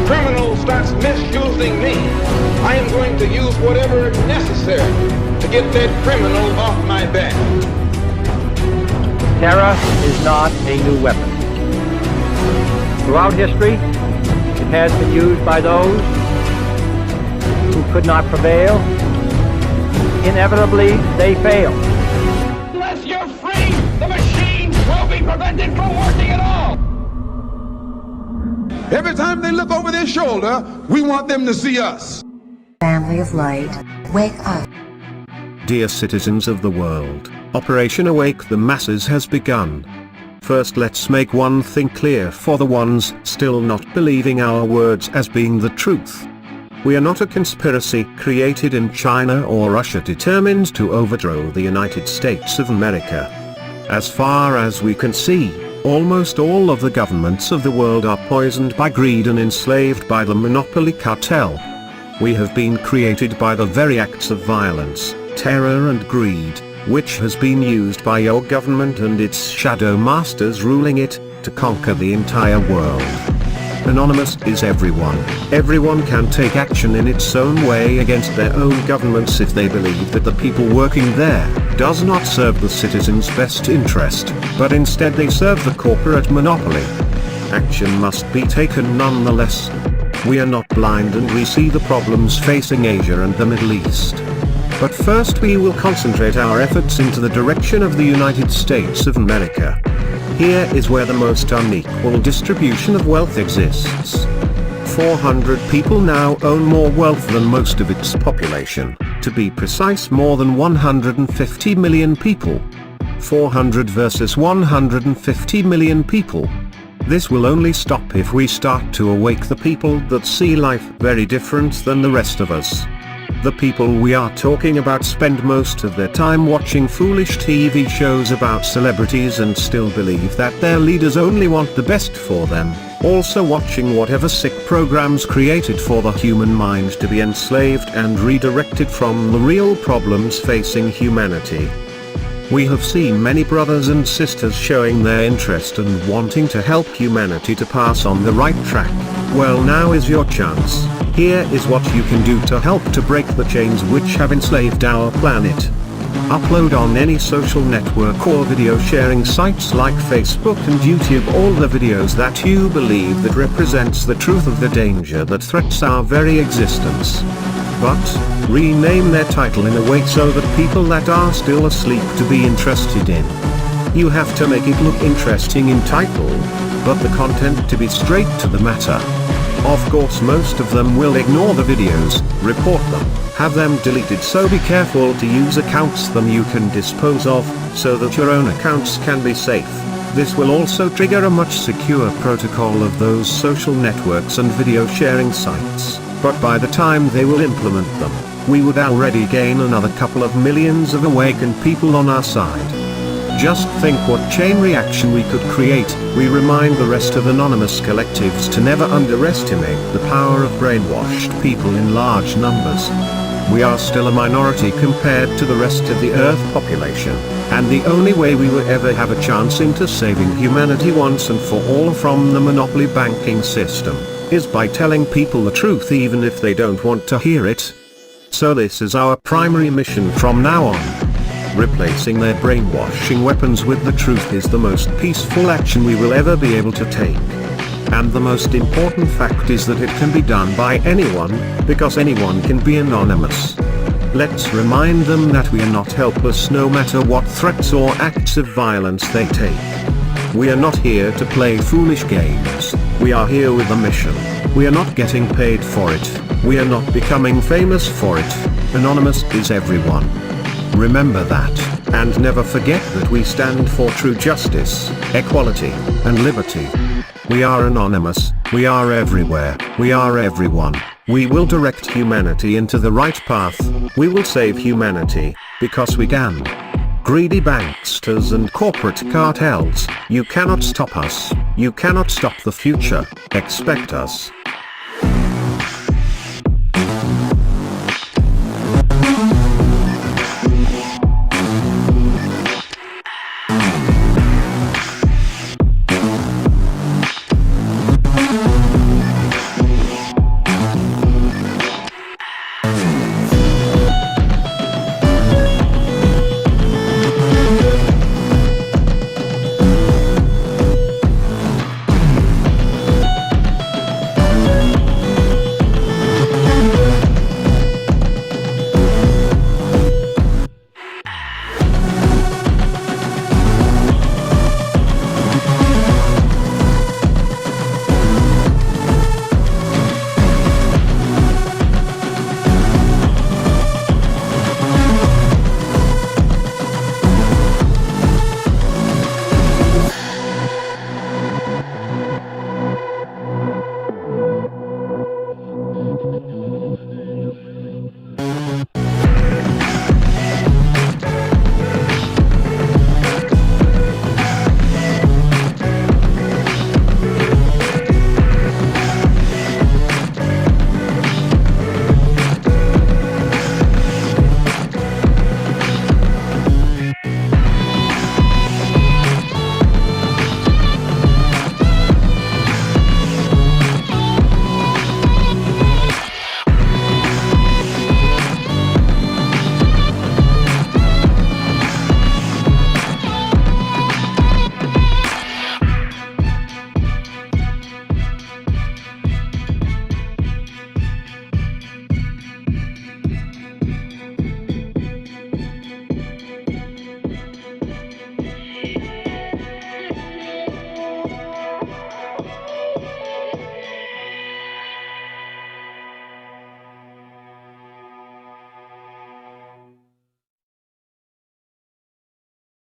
criminal starts misusing me, I am going to use whatever is necessary to get that criminal off my back. Terror is not a new weapon. Throughout history, it has been used by those who could not prevail. Inevitably, they fail. Unless you're free, the machine will be prevented from working at all. Every time they look over their shoulder, we want them to see us. Family of light, wake up. Dear citizens of the world, Operation Awake the Masses has begun. First, let's make one thing clear for the ones still not believing our words as being the truth. We are not a conspiracy created in China or Russia determined to overthrow the United States of America. As far as we can see, almost all of the governments of the world are poisoned by greed and enslaved by the monopoly cartel. We have been created by the very acts of violence, terror and greed, which has been used by your government and its shadow masters ruling it, to conquer the entire world. Anonymous is everyone. Everyone can take action in its own way against their own governments if they believe that the people working there does not serve the citizens' best interest, but instead they serve the corporate monopoly. Action must be taken nonetheless. We are not blind and we see the problems facing Asia and the Middle East. But first we will concentrate our efforts into the direction of the United States of America. Here is where the most unequal distribution of wealth exists. 400 people now own more wealth than most of its population, to be precise more than 150 million people. 400 versus 150 million people. This will only stop if we start to awake the people that see life very different than the rest of us. The people we are talking about spend most of their time watching foolish TV shows about celebrities and still believe that their leaders only want the best for them, also watching whatever sick programs created for the human mind to be enslaved and redirected from the real problems facing humanity. We have seen many brothers and sisters showing their interest and wanting to help humanity to pass on the right track. Well, now is your chance. Here is what you can do to help to break the chains which have enslaved our planet. Upload on any social network or video sharing sites like Facebook and YouTube all the videos that you believe that represents the truth of the danger that threats our very existence. But, rename their title in a way so that people that are still asleep to be interested in. You have to make it look interesting in title, but the content to be straight to the matter. Of course most of them will ignore the videos, report them, have them deleted, so be careful to use accounts them you can dispose of, so that your own accounts can be safe. This will also trigger a much secure protocol of those social networks and video sharing sites, but by the time they will implement them, we would already gain another couple of millions of awakened people on our side. Just think what chain reaction we could create. We remind the rest of anonymous collectives to never underestimate the power of brainwashed people in large numbers. We are still a minority compared to the rest of the Earth population, and the only way we will ever have a chance into saving humanity once and for all from the monopoly banking system is by telling people the truth even if they don't want to hear it. So this is our primary mission from now on. Replacing their brainwashing weapons with the truth is the most peaceful action we will ever be able to take. And the most important fact is that it can be done by anyone, because anyone can be anonymous. Let's remind them that we are not helpless no matter what threats or acts of violence they take. We are not here to play foolish games. We are here with a mission. We are not getting paid for it. We are not becoming famous for it. Anonymous is everyone. Remember that, and never forget that we stand for true justice, equality, and liberty. We are anonymous, we are everywhere, we are everyone. We will direct humanity into the right path, we will save humanity, because we can. Greedy banksters and corporate cartels, you cannot stop us, you cannot stop the future, expect us.